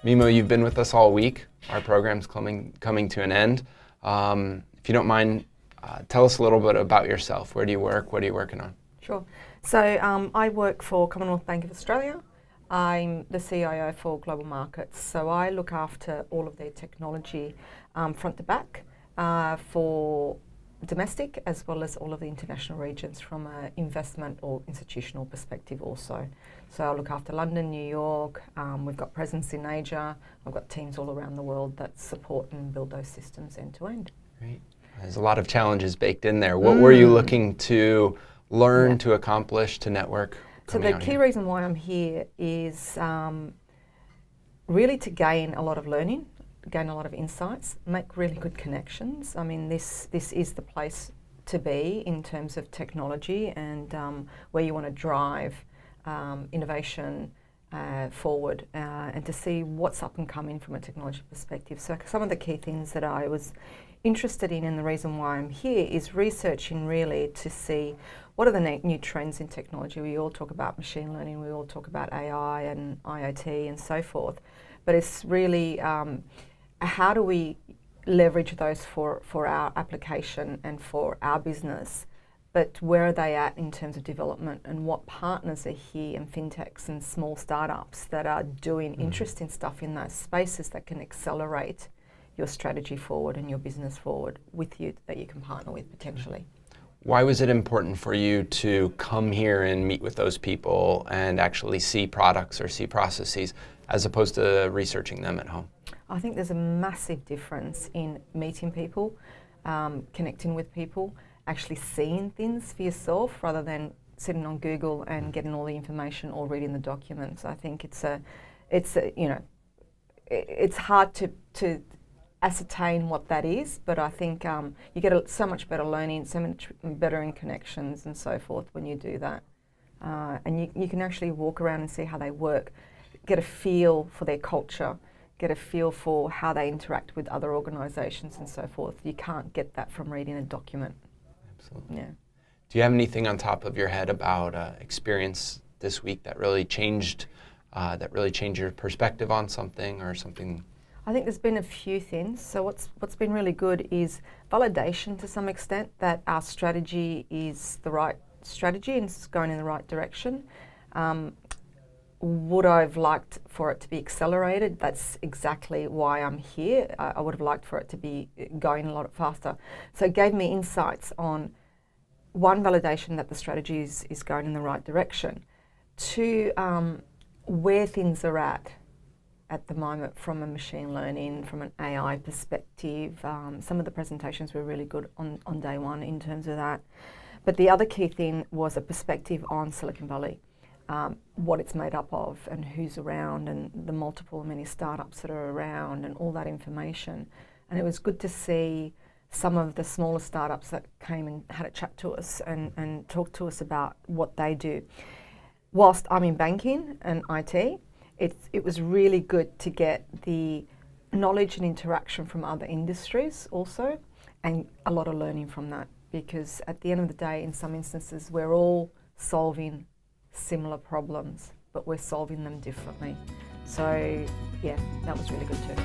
Memo, you've been with us all week. Our program's coming to an end. If you don't mind, tell us a little bit about yourself. Where do you work? What are you working on? Sure. So I work for Commonwealth Bank of Australia. I'm the CIO for global markets. So I look after all of their technology front to back for domestic as well as all of the international regions from an investment or institutional perspective also. So I look after London, New York, we've got presence in Asia, I've got teams all around the world that support and build those systems end to end. Great. There's a lot of challenges baked in there. What were you looking to learn, to accomplish, to network? So the key reason why I'm here is really to gain a lot of learning, gain a lot of insights, make really good connections. I mean, this is the place to be in terms of technology and where you want to drive innovation forward and to see what's up and coming from a technology perspective. So some of the key things that I was interested in and the reason why I'm here is researching really to see what are the new trends in technology. We all talk about machine learning, we all talk about AI and IoT and so forth, but it's really how do we leverage those for our application and for our business, but where are they at in terms of development and what partners are here and FinTechs and small startups that are doing interesting stuff in those spaces that can accelerate your strategy forward and your business forward with you that you can partner with potentially. Why was it important for you to come here and meet with those people and actually see products or see processes as opposed to researching them at home? I think there's a massive difference in meeting people, connecting with people, actually seeing things for yourself rather than sitting on Google and getting all the information or reading the documents. I think it's hard to ascertain what that is, but I think you get so much better learning, so much better in connections and so forth when you do that. And you can actually walk around and see how they work, get a feel for their culture, get a feel for how they interact with other organisations and so forth. You can't get that from reading a document. Absolutely. Yeah. Do you have anything on top of your head about experience this week that really changed your perspective on something or something? I think there's been a few things. So what's been really good is validation to some extent that our strategy is the right strategy and it's going in the right direction. Would I have liked for it to be accelerated? That's exactly why I'm here. I would have liked for it to be going a lot faster. So it gave me insights on, one, validation that the strategy is going in the right direction. Two, where things are at the moment from a machine learning, from an AI perspective. Some of the presentations were really good on day one in terms of that. But the other key thing was a perspective on Silicon Valley. What it's made up of and who's around and the many startups that are around and all that information. And it was good to see some of the smaller startups that came and had a chat to us and talked to us about what they do. Whilst I'm in banking and IT, it was really good to get the knowledge and interaction from other industries also and a lot of learning from that, because at the end of the day, in some instances, we're all solving similar problems, but we're solving them differently. So yeah, that was really good too.